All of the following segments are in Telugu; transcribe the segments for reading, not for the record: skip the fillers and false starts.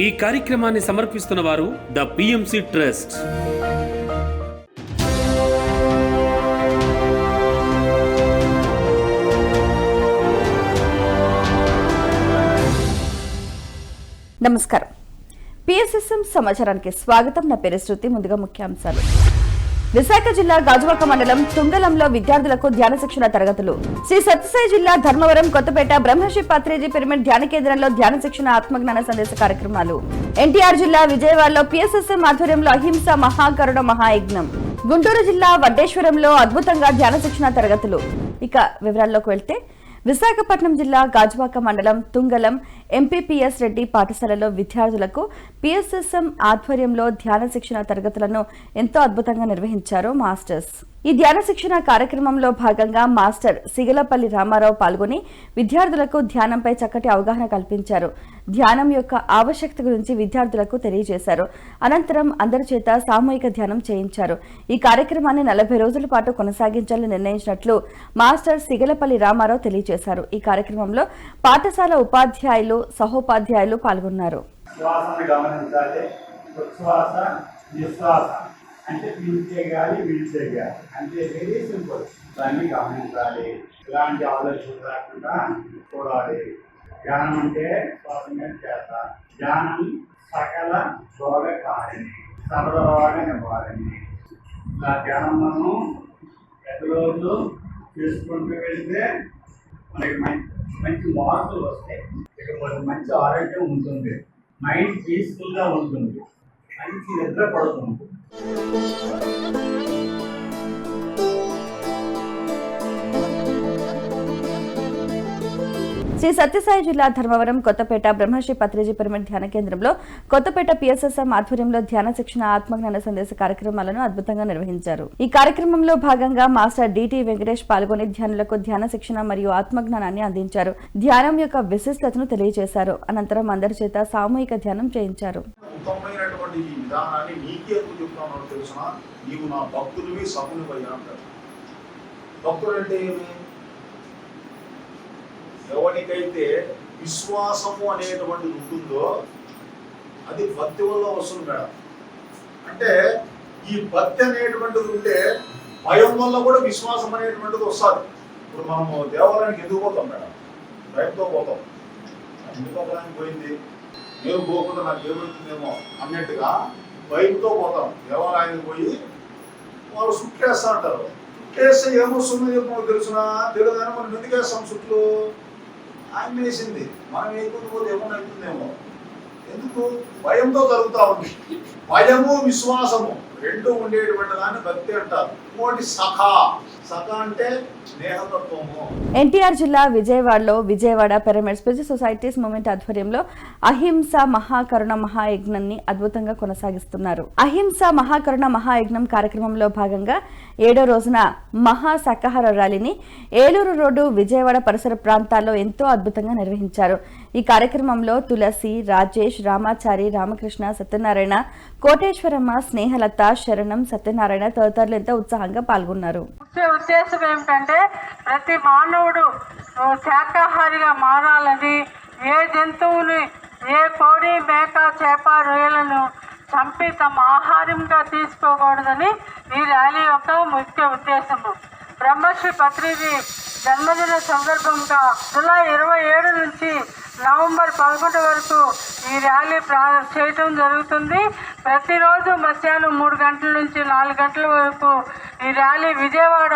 ఈ కార్యక్రమాన్ని సమర్పిస్తున్న వారు ద పిఎంసి ట్రస్ట్. నమస్కారం. పిఎస్ఎస్ఎం సమాచారానికి స్వాగతం. నా పేరు శృతి. ముందుగా ముఖ్యాంశాలు. విశాఖ జిల్లా గాజువాక మండలం తుంగలంలో విద్యార్థులకు ధ్యాన శిక్షణ తరగతులు. శ్రీ సత్యసాయి జిల్లా ధర్మవరం కొత్తపేట బ్రహ్మశ్రీ పత్రిజీ పిరమిడ్ ధ్యాన కేంద్రంలో ధ్యాన శిక్షణ ఆత్మజ్ఞాన సందేశ కార్యక్రమాలు. ఎన్టీఆర్ జిల్లా విజయవాడలో పిఎస్ఎస్ఎం ఆధ్వర్యంలో అహింస మహాకరుణ మహాయజ్ఞం. గుంటూరు జిల్లా వడ్డేశ్వరంలో అద్భుతంగా ధ్యాన శిక్షణ తరగతులు. ఇక వివరాల్లోకి వెళ్తే, విశాఖపట్నం జిల్లా గాజువాక మండలం తుంగలం ఎంపీపీఎస్ రెడ్డి పాఠశాలలో విద్యార్థులకు పిఎస్ఎస్ఎం ఆధ్వర్యంలో ధ్యాన శిక్షణ తరగతులను ఎంతో అద్భుతంగా నిర్వహించారు మాస్టర్స్. ఈ ధ్యాన శిక్షణ కార్యక్రమంలో భాగంగా మాస్టర్ సిగలపల్లి రామారావు పాల్గొని విద్యార్థులకు ధ్యానంపై చక్కటి అవగాహన కల్పించారు. ధ్యానం యొక్క ఆవశ్యకత గురించి విద్యార్థులకు తెలియజేశారు. అనంతరం అందరి చేత సామూహిక ధ్యానం చేయించారు. ఈ కార్యక్రమాన్ని 40 రోజుల పాటు కొనసాగించాలని నిర్ణయించినట్లు మాస్టర్ సిగలపల్లి రామారావు తెలియజేశారు. ఈ కార్యక్రమంలో పాఠశాల ఉపాధ్యాయులు, సహోపాధ్యాయులు పాల్గొన్నారు. అంటే పీల్చే గాలి పీల్చే గాలి అంటే వెరీ సింపుల్. దాన్ని గమనించాలి. ఇలాంటి ఆలోచన రాకుండా చూడాలి. ధ్యానం అంటే శ్వాసంగా చేత. ధ్యానం సకల రోగకారిణి, సర్వరోగ నివారణి. ఇలా ధ్యానం మనం ప్రతిరోజు చేసుకుంటూ వెళ్తే మనకి మంచి మార్పులు వస్తాయి. ఇక మంచి ఆరోగ్యం ఉంటుంది. మైండ్ పీస్ఫుల్గా ఉంటుంది. మంచి నిద్ర పడుతుంది. శ్రీ సత్యసాయి జిల్లా ధర్మవరం కొత్తపేట బ్రహ్మశ్రీ పత్రిజీ పిరమిడ్ ధ్యాన కేంద్రంలో కొత్తపేట పిఎస్ఎస్ఎం ఆధ్వర్యంలో ధ్యాన శిక్షణ ఆత్మజ్ఞాన సందేశ కార్యక్రమాలను అద్భుతంగా నిర్వహించారు. ఈ కార్యక్రమంలో భాగంగా మాస్టర్ డిటి వెంకటేష్ పాల్గొని ధ్యానులకు ధ్యాన శిక్షణ మరియు ఆత్మజ్ఞానాన్ని అందించారు. ధ్యానం యొక్క విశిష్టతను తెలియజేశారు. అనంతరం అందరి చేత సామూహిక ధ్యానం చేయించారు. ఎవరికైతే విశ్వాసము అనేటువంటిది ఉంటుందో అది భక్తి వల్ల వస్తుంది మేడం. అంటే ఈ భక్తి అనేటువంటిది ఉంటే భయం వల్ల కూడా విశ్వాసం అనేటువంటిది వస్తుంది. ఇప్పుడు మనము దేవాలయానికి ఎందుకు పోతాం మేడం? భయంతో పోతాం. ఎందుకు అవ్వడానికి పోయింది? నేను పోకుండా నాకు ఏమవుతుందేమో అన్నట్టుగా భయంతో పోతాం. దేవాలయానికి పోయి వాళ్ళు సుట్టేస్తా అంటారు. సుట్టేస్తే ఏమొస్తుందో చెప్పమో తెలుసునా? తెలియదని మనం ఎందుకు వేస్తాం చుట్లు? ఆయన వేసింది, మనం వేయకుండా పోతే ఏమన్నా అవుతుందేమో. ఎందుకు? భయంతో జరుగుతూ ఉంది. భయము విశ్వాసము రెండు ఉండేటువంటి దాన్ని భక్తి అంటారు. ఇంకోటి సఖా. సఖా అంటే స్నేహతత్వము. ఎన్టీఆర్ జిల్లా విజయవాడలో Vijayawada pyramid spiritual societies movement ఆధ్వర్యంలో అహింస మహాకరుణ మహాయజ్ఞాన్ని అద్భుతంగా కొనసాగిస్తున్నారు. అహింస మహాకరుణ మహాయజ్ఞం కార్యక్రమంలో భాగంగా 7వ రోజున మహా శాకాహార ర్యాలీని ఏలూరు రోడ్డు విజయవాడ పరిసర ప్రాంతాల్లో ఎంతో అద్భుతంగా నిర్వహించారు. ఈ కార్యక్రమంలో తులసి, రాజేష్, రామాచారి, రామకృష్ణ, సత్యనారాయణ, కోటేశ్వరమ్మ, స్నేహలత, శరణం, సత్యనారాయణ తదితరులు ఎంతో ఉత్సాహంగా పాల్గొన్నారు. ఉద్దేశం ఏమిటంటే ప్రతి మానవుడు శాకాహారిగా మారాలని, ఏ జంతువుని, ఏ కోడి, మేక, చేప, రొయ్యలను చంపి తమ ఆహారంగా తీసుకోకూడదని ఈ ర్యాలీ యొక్క ముఖ్య ఉద్దేశము. బ్రహ్మశ్రీ పత్రిజీ జన్మదిన సందర్భంగా జూలై 27 నుంచి నవంబర్ 11 వరకు ఈ ర్యాలీ చేయడం జరుగుతుంది. ప్రతిరోజు మధ్యాహ్నం 3 గంటల నుంచి 4 గంటల వరకు ఈ ర్యాలీ విజయవాడ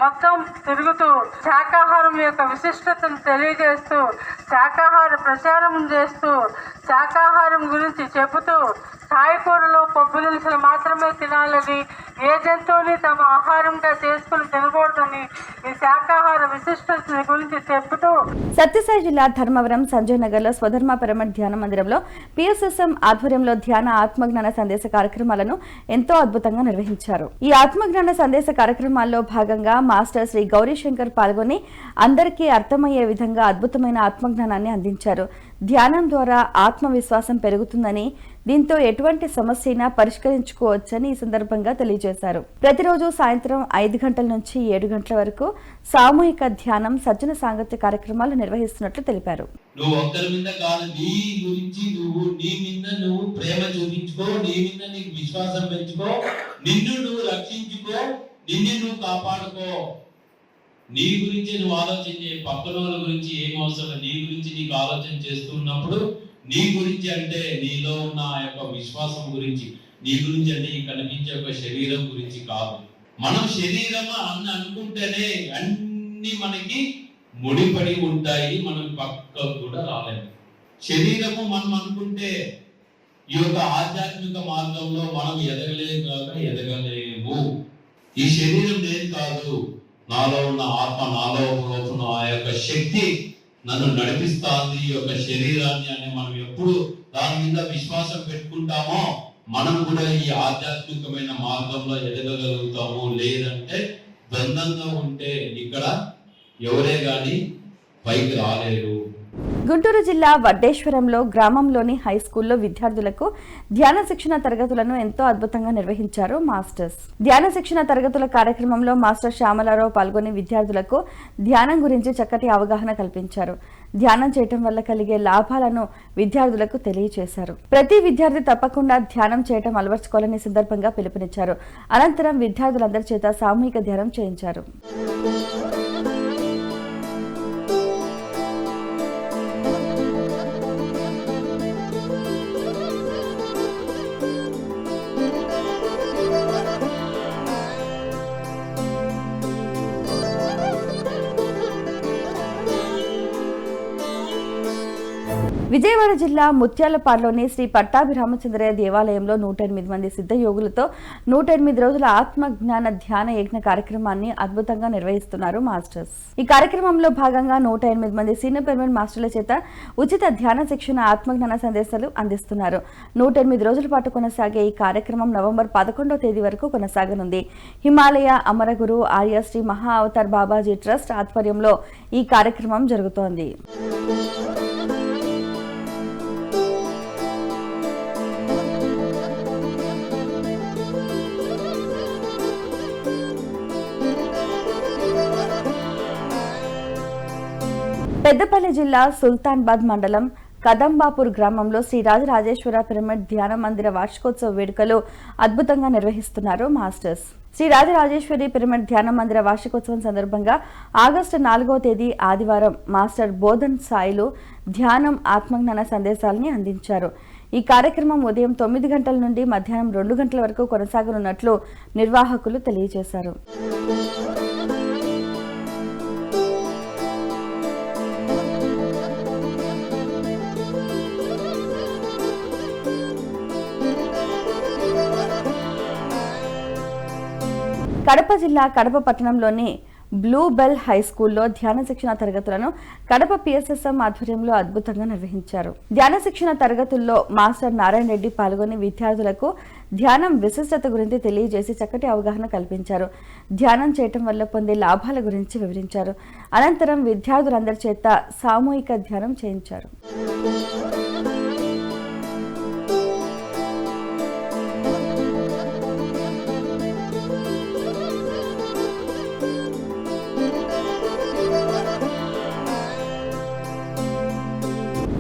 మొత్తం తిరుగుతూ శాకాహారం యొక్క విశిష్టతను తెలియజేస్తూ, శాకాహార ప్రచారం చేస్తూ, శాకాహారం గురించి చెబుతూ, కాయకూరలు, పప్పు దినుసులు మాత్రమే తినాలని, ఏ జంతువుని తమ ఆహారంగా చేసుకుని తినకూడదని ఈ శాకాహార విశిష్టత గురించి చెబుతూ సత్యసాయి జిల్లా ధర్మవరం సంజయ్ నగర్ లో స్వధర్మ పిరమిడ్ ధ్యాన మందిరంలో పిఎస్ఎస్ఎం ఆధ్వర్యంలో ధ్యాన ఆత్మజ్ఞాన సందేశ కార్యక్రమాలను ఎంతో అద్భుతంగా నిర్వహించారు. ఈ ఆత్మజ్ఞాన సందేశ కార్యక్రమాల్లో భాగంగా మాస్టర్ శ్రీ గౌరీశంకర్ పాల్గొని అందరికీ అర్థమయ్యే విధంగా అద్భుతమైన ఆత్మజ్ఞానాన్ని అందించారు. ధ్యానం ద్వారా ఆత్మవిశ్వాసం పెరుగుతుందని, దీంతో ఎటువంటి సమస్యైనా పరిష్కరించుకోవచ్చని ఈ సందర్భంగా తెలియజేశారు. ప్రతిరోజు సాయంత్రం 5 గంటల నుంచి 7 గంటల వరకు సామూహిక ధ్యానం, సజ్జన సాంగత్య కార్యక్రమాలు నిర్వహిస్తున్నట్లు తెలిపారు. నువ్వు ఒక్కరి మీద కాదు, నీ గురించి నీ మీద నువ్వు ప్రేమ చూపించుకో, నీ మీద నీకు విశ్వాసం పెంచుకో, నిన్ను నువ్వు రక్షించుకో, నిన్ను నువ్వు కాపాడుకో. నీ గురించి నువ్వు ఆలోచించే, పక్కన వాళ్ళ గురించి ఏం అవసరం, నీ గురించి నీకు ఆలోచన చేస్తున్నప్పుడు, నీ గురించి అంటే నీలో ఉన్న ఆ యొక్క విశ్వాసం గురించి, నీ గురించి అంటే ఈ కనిపించే ఒక శరీరం గురించి కాదు. మనం శరీరం అని అనుకుంటేనే అన్ని మనకి ముడిపడి ఉంటాయి, మనం పక్కకు కూడా రాలేము. శరీరము మనం అనుకుంటే ఈ యొక్క ఆధ్యాత్మిక మార్గంలో మనం ఎదగలేము. ఈ శరీరం నేను కాదు, నాలో ఉన్న ఆత్మ, నాలో ఉన్న ఆ యొక్క శక్తి నన్ను నడిపిస్తాంది, ఈ యొక్క శరీరాన్ని అని మనం ఎప్పుడు దాని మీద విశ్వాసం పెట్టుకుంటామో మనం కూడా ఈ ఆధ్యాత్మికమైన మార్గంలో ఎదగగలుగుతాము. లేదంటే ద్వంద్వంగా ఉంటే ఇక్కడ ఎవరే గాని పైకి రాలేరు. గుంటూరు జిల్లా వడ్డేశ్వరంలో గ్రామంలోని హై స్కూల్లో విద్యార్థులకు ధ్యాన శిక్షణ తరగతులను ఎంతో అద్భుతంగా నిర్వహించారు మాస్టర్స్. ధ్యాన శిక్షణ తరగతుల కార్యక్రమంలో మాస్టర్ శ్యామలారావు పాల్గొని విద్యార్థులకు ధ్యానం గురించి చక్కటి అవగాహన కల్పించారు. ధ్యానం చేయటం వల్ల కలిగే లాభాలను విద్యార్థులకు తెలియజేశారు. ప్రతి విద్యార్థి తప్పకుండా ధ్యానం చేయటం అలవర్చుకోవాలని సందర్భంగా పిలుపునిచ్చారు. అనంతరం విద్యార్థులందరి చేత సామూహిక ధ్యానం చేయించారు. విజయవాడ జిల్లా ముత్యాలపాడులోని శ్రీ పట్టాభిరామచంద్రయ్య దేవాలయంలో 108 మంది సిద్ధయోగులతో 108 రోజుల ఆత్మజ్ఞాన ధ్యాన యజ్ఞ కార్యక్రమాన్ని అద్భుతంగా నిర్వహిస్తున్నారు మాస్టర్స్. ఈ కార్యక్రమంలో భాగంగా 108 మంది సీనియర్ పెర్మనెంట్ మాస్టర్ల చేత ఉచిత ధ్యాన శిక్షణ, ఆత్మజ్ఞాన సందేశాలు అందిస్తున్నారు. 108 రోజుల పాటు కొనసాగే ఈ కార్యక్రమం నవంబర్ 11వ తేదీ వరకు కొనసాగనుంది. హిమాలయ అమరగురు ఆర్య శ్రీ మహా అవతార్ బాబాజీ ట్రస్ట్ ఆధ్వర్యంలో ఈ కార్యక్రమం జరుగుతోంది. పెద్దపల్లి జిల్లా సుల్తాన్బాద్ మండలం కదంబాపూర్ గ్రామంలో శ్రీ రాజరాజేశ్వర పిరమిడ్ ధ్యాన మందిర వార్షికోత్సవ వేడుకలు అద్భుతంగా నిర్వహిస్తున్నారు మాస్టర్స్. శ్రీ రాజరాజేశ్వరి పిరమిడ్ ధ్యాన మందిర వార్షికోత్సవం సందర్భంగా ఆగస్టు 4వ తేదీ ఆదివారం మాస్టర్ బోధన్ సాయిలు ధ్యానం, ఆత్మజ్ఞాన సందేశాలని అందించారు. ఈ కార్యక్రమం ఉదయం 9 గంటల నుండి మధ్యాహ్నం 2 గంటల వరకు కొనసాగనున్నట్లు నిర్వాహకులు తెలియజేశారు. కడప జిల్లా కడప పట్టణంలోని బ్లూ బెల్ హై స్కూల్లో ధ్యాన శిక్షణ తరగతులను కడప PSSM ఆధ్వర్యంలో అద్భుతంగా నిర్వహించారు. ధ్యాన శిక్షణ తరగతుల్లో మాస్టర్ నారాయణ రెడ్డి పాల్గొని విద్యార్థులకు ధ్యానం విశిష్టత గురించి తెలియజేసి చక్కటి అవగాహన కల్పించారు. ధ్యానం చేయటం వల్ల పొందే లాభాల గురించి వివరించారు. అనంతరం విద్యార్థులందరి చేత సామూహిక ధ్యానం చేయించారు.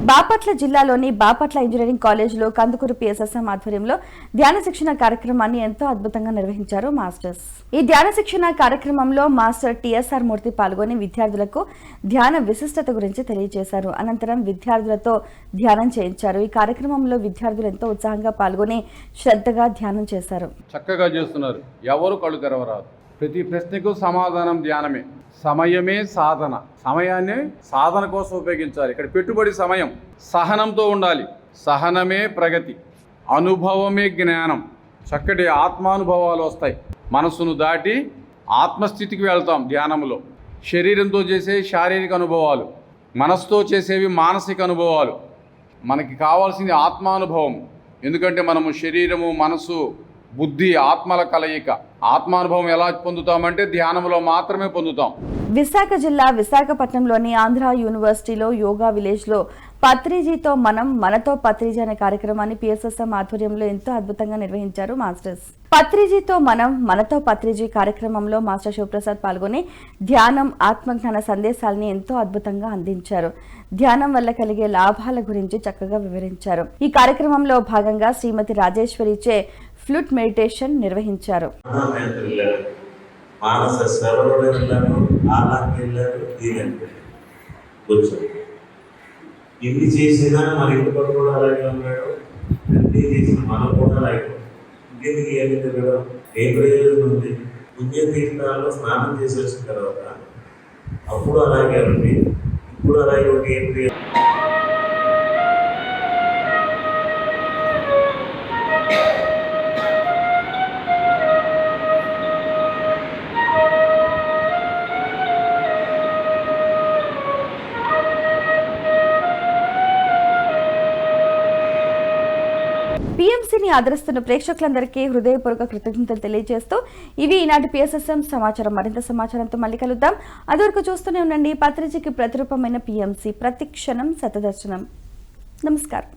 బాపట్ల జిల్లాలోని బాపట్ల ఇంజనీరింగ్ కాలేజీలో కందుకూరు PSSM ఆధ్వర్యంలో ధ్యాన శిక్షణ కార్యక్రమాన్ని ఎంతో అద్భుతంగా నిర్వహించారు మాస్టర్స్. ఈ ధ్యాన శిక్షణ కార్యక్రమంలో మాస్టర్ TSR మూర్తి పాల్గొని విద్యార్థులకు ధ్యాన విశిష్టత గురించి తెలియజేశారు. అనంతరం విద్యార్థులతో ధ్యానం చేయించారు. ఈ కార్యక్రమంలో విద్యార్థులు ఎంతో ఉత్సాహంగా పాల్గొని శ్రద్ధగా ధ్యానం చేశారు. చక్కగా చేస్తున్నారు. ఎవరు కళ్ళు తెరవరాదు. ప్రతి ప్రశ్నకు సమాధానం ధ్యానమే. సమయమే సాధన. సమయాన్ని సాధన కోసం ఉపయోగించాలి. ఇక్కడ పెట్టుబడి సమయం. సహనంతో ఉండాలి. సహనమే ప్రగతి. అనుభవమే జ్ఞానం. చక్కటి ఆత్మానుభవాలు వస్తాయి. మనసును దాటి ఆత్మస్థితికి వెళ్తాం ధ్యానంలో. శరీరంతో చేసే శారీరక అనుభవాలు, మనసుతో చేసేవి మానసిక అనుభవాలు. మనకి కావాల్సింది ఆత్మానుభవం. ఎందుకంటే మనము శరీరము, మనసు, బుద్ధి, ఆత్మల కలయిక. ఆత్మానుభవం ఎలా పొందుతామంటే ధ్యానంలో మాత్రమే పొందుతాం. విశాఖ జిల్లా విశాఖపట్నంలోని ఆంధ్ర యూనివర్సిటీలో యోగా విలేజ్లో పత్రిజీతో మనం మనతో పత్రిజీ అనే కార్యక్రమాన్ని పిఎస్ఎస్ఎం ఆధ్వర్యంలో ఎంతో అద్భుతంగా నిర్వహించారు మాస్టర్స్. పత్రిజీతో మనం మనతో పత్రిజీ కార్యక్రమంలో మాస్టర్ శివప్రసాద్ పాల్గొని ధ్యానం, ఆత్మజ్ఞాన సందేశాలని ఎంతో అద్భుతంగా అందించారు. ధ్యానం వల్ల కలిగే లాభాల గురించి చక్కగా వివరించారు. ఈ కార్యక్రమంలో భాగంగా శ్రీమతి రాజేశ్వరిచే ఫ్లూట్ మెడిటేషన్ నిర్వహించారు. మానస సరోవరంలో ఆలాకి వెళ్ళారు, కూర్చొని ఇన్ని చేసినా మన ఇంటి పట్టు కూడా అలాగే ఉన్నాడు, అన్ని చేసిన మనం కూడా అలాగే ఇంకెందుకు ఏమి తిరగడం, ఏ ప్రయోజనం ఉంది? పుణ్యతీర్థాల్లో స్నానం చేసి వచ్చిన తర్వాత అప్పుడు అలాగే ఉంది, ఇప్పుడు అలాగే ఒక ఏం ప్రయోజనం? పిఎంసీని ఆదరిస్తున్న ప్రేక్షకులందరికీ హృదయపూర్వక కృతజ్ఞతలు తెలియజేస్తూ ఇవి ఈనాటి పిఎస్ఎస్ఎం సమాచారం. మరింత సమాచారంతో మళ్ళీ కలుద్దాం. అదివరకు చూస్తూనే ఉండండి పత్రిజీకి ప్రతిరూపమైన పిఎంసీ, ప్రతి క్షణం శతదర్శనం. నమస్కారం.